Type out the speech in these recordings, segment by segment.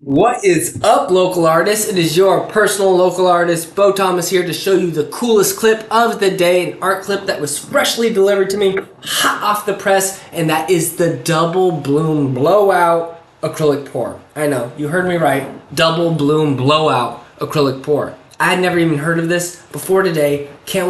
What is up, local artists? It is your personal local artist, Bo Thomas, here to show you the coolest clip of the day, an art clip that was freshly delivered to me, hot off the press, and that is the Double Bloom Blowout Acrylic Pour. I know, you heard me right, Double Bloom Blowout Acrylic Pour. I had never even heard of this before today. Can't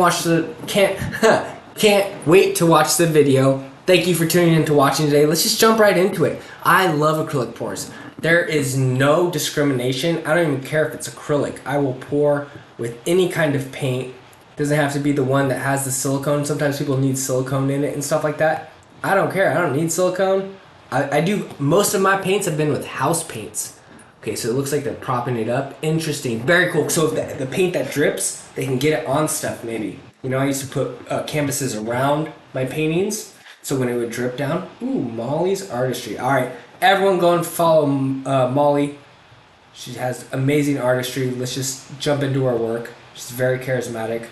wait to watch the video. Thank you for tuning in to watching today. Let's just jump right into it. I love acrylic pours. There is no discrimination. I don't even care if it's acrylic. I will pour with any kind of paint. It doesn't have to be the one that has the silicone. Sometimes people need silicone in it and stuff like that. I don't care. I don't need silicone. I do, most of my paints have been with house paints. Okay, so it looks like they're propping it up. Interesting. Very cool. So if the paint that drips, they can get it on stuff maybe. You know, I used to put canvases around my paintings, so when it would drip down. Ooh, Molly's Artistry. All right, everyone go and follow Molly. She has amazing artistry. Let's just jump into her work. She's very charismatic.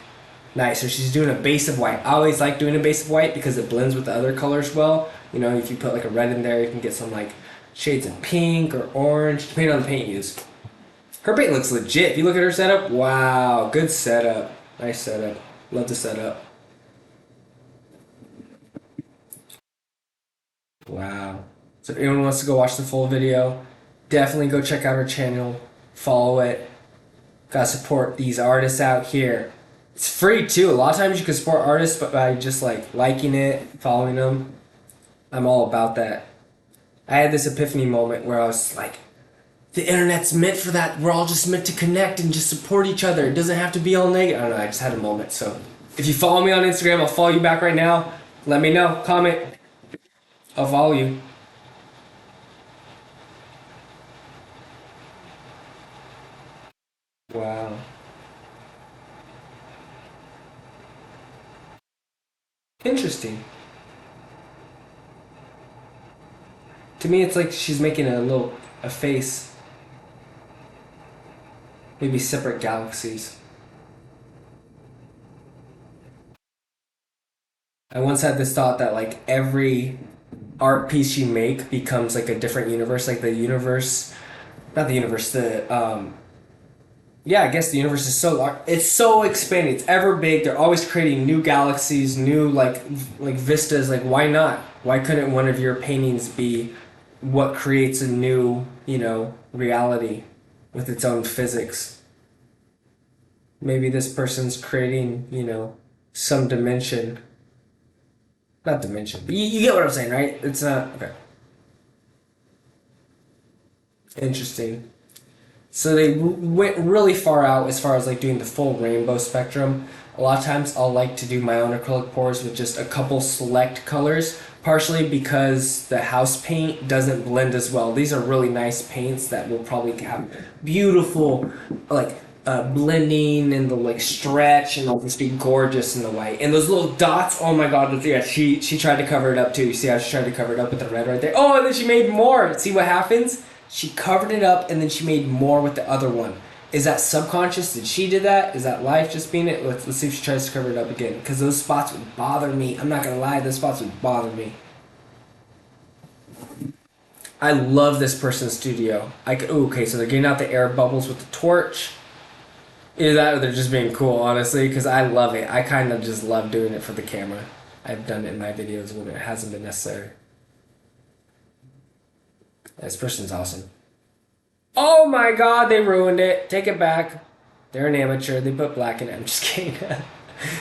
Nice. So she's doing a base of white. I always like doing a base of white because it blends with the other colors well. You know, if you put like a red in there, you can get some like shades of pink or orange, depending on the paint used. Her paint looks legit. If you look at her setup, wow, good setup. Nice setup. Love the setup. Wow. So if anyone wants to go watch the full video, definitely go check out her channel, follow it. Gotta support these artists out here. It's free too. A lot of times you can support artists but by just like liking it, following them. I'm all about that. I had this epiphany moment where I was like, the internet's meant for that. We're all just meant to connect and just support each other. It doesn't have to be all negative. I don't know, I just had a moment. So if you follow me on Instagram, I'll follow you back right now. Let me know. Comment. I'll follow you. Wow. Interesting. To me, it's like she's making a face. Maybe separate galaxies. I once had this thought that like every art piece you make becomes like a different universe. Like the universe, not the universe, yeah, I guess the universe is so large. It's so expanding. It's ever big. They're always creating new galaxies, new like vistas. Like why not? Why couldn't one of your paintings be what creates a new, reality with its own physics? Maybe this person's creating, some dimension. Not dimension. But you get what I'm saying, right? It's not okay. Interesting. So they went really far out as far as like doing the full rainbow spectrum. A lot of times I'll like to do my own acrylic pours with just a couple select colors, partially because the house paint doesn't blend as well. These are really nice paints that will probably have beautiful like blending and the like stretch, and they'll just be gorgeous in the white. And those little dots, oh my god, yeah, she tried to cover it up too. You see how she tried to cover it up with the red right there? Oh, and then she made more. See what happens? She covered it up and then she made more with the other one. Is that subconscious? Did she do that? Is that life just being it? Let's see if she tries to cover it up again. Because those spots would bother me. I'm not going to lie, those spots would bother me. I love this person's studio. Okay, so they're getting out the air bubbles with the torch. Either that or they're just being cool, honestly, because I love it. I kind of just love doing it for the camera. I've done it in my videos when it hasn't been necessary. This person's awesome. Oh my god, they ruined it. Take it back. They're an amateur. They put black in it. I'm just kidding.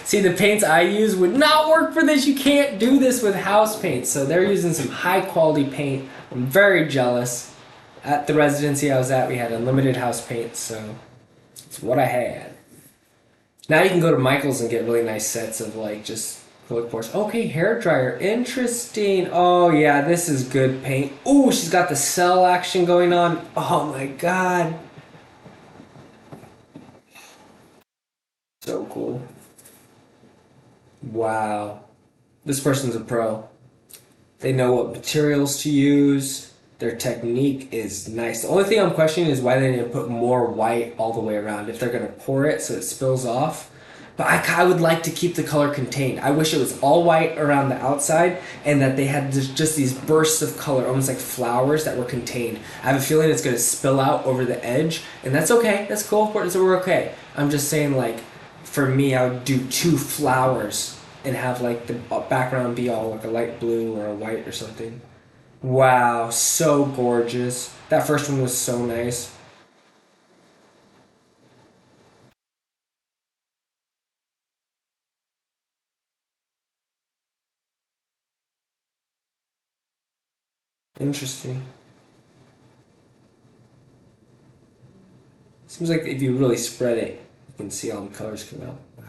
See, the paints I use would not work for this. You can't do this with house paints. So they're using some high quality paint. I'm very jealous. At the residency I was at, we had unlimited house paint, so it's what I had. Now you can go to Michael's and get really nice sets of like just acrylic pours. Okay, hair dryer. Interesting. Oh yeah, this is good paint. Ooh, she's got the cell action going on. Oh my god. So cool. Wow. This person's a pro. They know what materials to use. Their technique is nice. The only thing I'm questioning is why they didn't put more white all the way around. If they're going to pour it so it spills off, But I would like to keep the color contained. I wish it was all white around the outside and that they had just these bursts of color, almost like flowers that were contained. I have a feeling it's going to spill out over the edge, and that's okay. That's cool. So we're okay. I'm just saying, like, for me, I would do 2 flowers and have like the background be all like a light blue or a white or something. Wow, so gorgeous. That first one was so nice. Interesting. Seems like if you really spread it, you can see all the colors come out. Wow.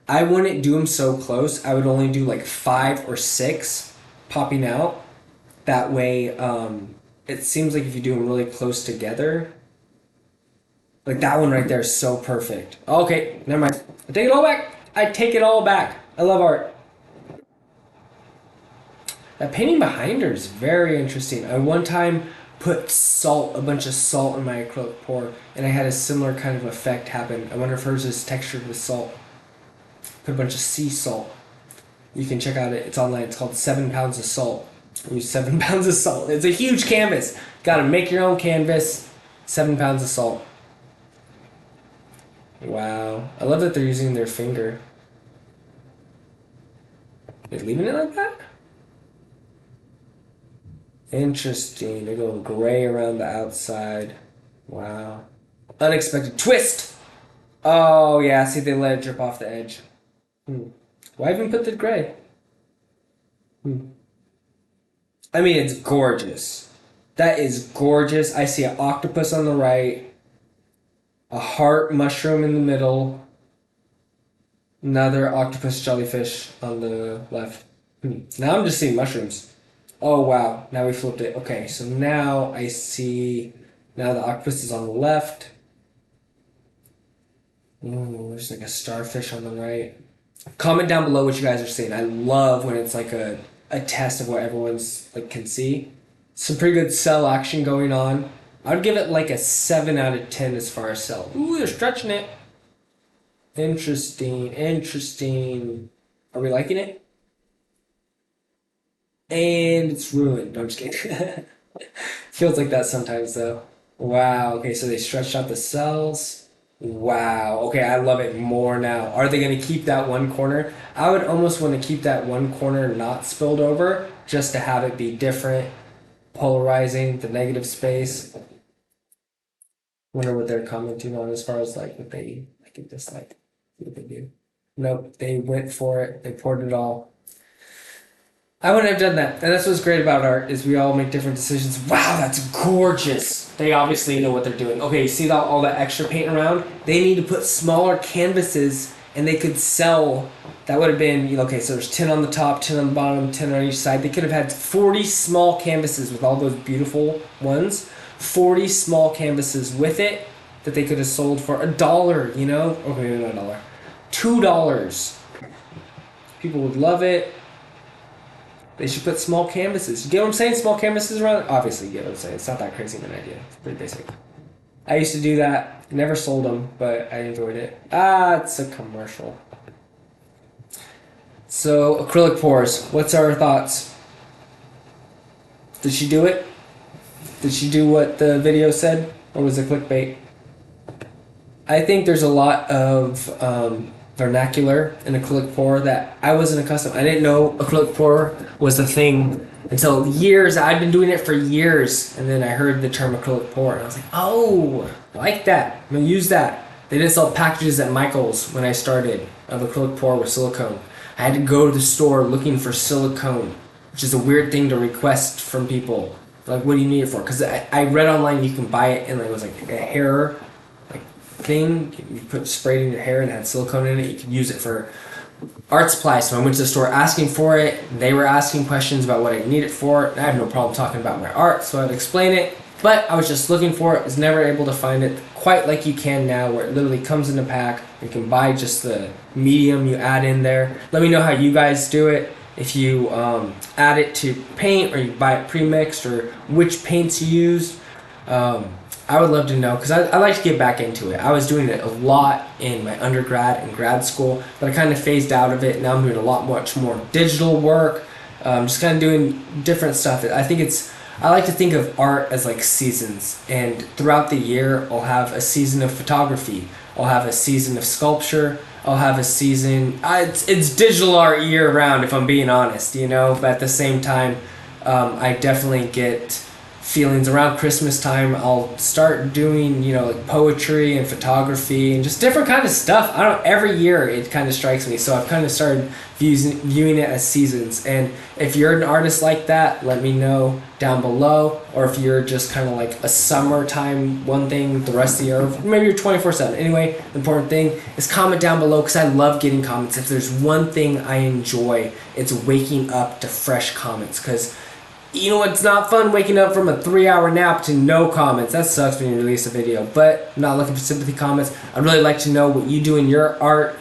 I wouldn't do them so close. I would only do like 5 or 6 popping out. That way, it seems like if you do them really close together, like that one right there is so perfect. Okay, never mind. I take it all back. I take it all back. I love art. That painting behind her is very interesting. I one time put salt, a bunch of salt in my acrylic pour, and I had a similar kind of effect happen. I wonder if hers is textured with salt. Put a bunch of sea salt. You can check out it. It's online. It's called 7 pounds of salt. Use 7 pounds of salt. It's a huge canvas. Got to make your own canvas. 7 pounds of salt. Wow. I love that they're using their finger. They're leaving it like that? Interesting. They're going gray around the outside. Wow. Unexpected twist! Oh, yeah. See, they let it drip off the edge. Why even put the gray? I mean, it's gorgeous. That is gorgeous. I see an octopus on the right, a heart mushroom in the middle, another octopus jellyfish on the left. Now I'm just seeing mushrooms. Oh, wow. Now we flipped it. Okay, so now I see... Now the octopus is on the left. Ooh, there's like a starfish on the right. Comment down below what you guys are saying. I love when it's like a test of what everyone's like can see. Some pretty good cell action going on. I'd give it like a 7 out of 10 as far as cell. Ooh, they're stretching it. Interesting, interesting. Are we liking it? And it's ruined. No, I'm just kidding. Feels like that sometimes though. Wow, okay, so they stretched out the cells. Wow, okay, I love it more now. Are they going to keep that one corner? I would almost want to keep that one corner not spilled over just to have it be different, polarizing the negative space. Wonder what they're commenting on as far as like what they like and dislike. What they do. Nope, they went for it. They poured it all. I wouldn't have done that. And that's what's great about art is we all make different decisions. Wow, that's gorgeous. They obviously know what they're doing. Okay, see all that extra paint around? They need to put smaller canvases and they could sell. That would have been, you know, okay, so there's 10 on the top, 10 on the bottom, 10 on each side. They could have had 40 small canvases with all those beautiful ones. 40 small canvases with it that they could have sold for $1, you know? Okay, not $1. $2. People would love it. They should put small canvases. You get what I'm saying? Small canvases around? Obviously, you get what I'm saying. It's not that crazy of an idea. It's pretty basic. I used to do that. Never sold them, but I enjoyed it. Ah, it's a commercial. So, acrylic pours. What's our thoughts? Did she do it? Did she do what the video said? Or was it clickbait? I think there's a lot of vernacular in acrylic pour that I wasn't accustomed. I didn't know acrylic pour was a thing until years. I'd been doing it for years, and then I heard the term acrylic pour, and I was like, oh, I like that. I'm gonna use that. They didn't sell packages at Michael's when I started of acrylic pour with silicone. I had to go to the store looking for silicone, which is a weird thing to request from people. Like, what do you need it for? Because I read online you can buy it, and it was like a hair thing. You put sprayed in your hair and had silicone in it. You could use it for art supplies. So I went to the store asking for it. They were asking questions about what I need it for. And I have no problem talking about my art, so I'd explain it. But I was just looking for it. Was never able to find it quite like you can now, where it literally comes in a pack. You can buy just the medium you add in there. Let me know how you guys do it. If you add it to paint or you buy it pre-mixed or which paints you use. I would love to know, because I like to get back into it. I was doing it a lot in my undergrad and grad school, but I kind of phased out of it. Now I'm doing a lot much more digital work, just kind of doing different stuff. I like to think of art as like seasons, and throughout the year I'll have a season of photography, I'll have a season of sculpture, I'll have a season. It's digital art year round, if I'm being honest, you know. But at the same time, I definitely get feelings around Christmas time. I'll start doing, you know, like poetry and photography and just different kind of stuff. I don't. Every year it kind of strikes me, so I've kind of started viewing it as seasons. And if you're an artist like that, let me know down below. Or if you're just kind of like a summertime one thing, the rest of the year, or maybe you're 24/7. Anyway, the important thing is comment down below, because I love getting comments. If there's one thing I enjoy, it's waking up to fresh comments. Because you know, it's not fun waking up from a 3-hour nap to no comments. That sucks when you release a video. But I'm not looking for sympathy comments. I'd really like to know what you do in your art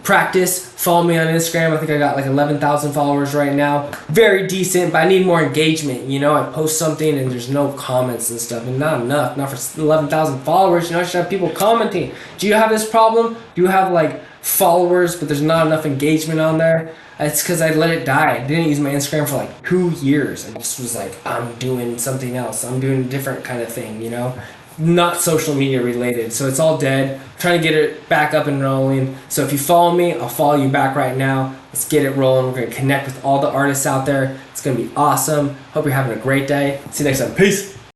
practice. Follow me on Instagram. I think I got like 11,000 followers right now. Very decent, but I need more engagement. You know, I post something and there's no comments and stuff, and not enough. Not for 11,000 followers. You know, I should have people commenting. Do you have this problem? Do you have like followers, but there's not enough engagement on there? It's because I let it die. I didn't use my Instagram for like 2 years. I just was like, I'm doing something else. I'm doing a different kind of thing, you know? Not social media related. So it's all dead. I'm trying to get it back up and rolling. So if you follow me, I'll follow you back right now. Let's get it rolling. We're going to connect with all the artists out there. It's going to be awesome. Hope you're having a great day. See you next time. Peace.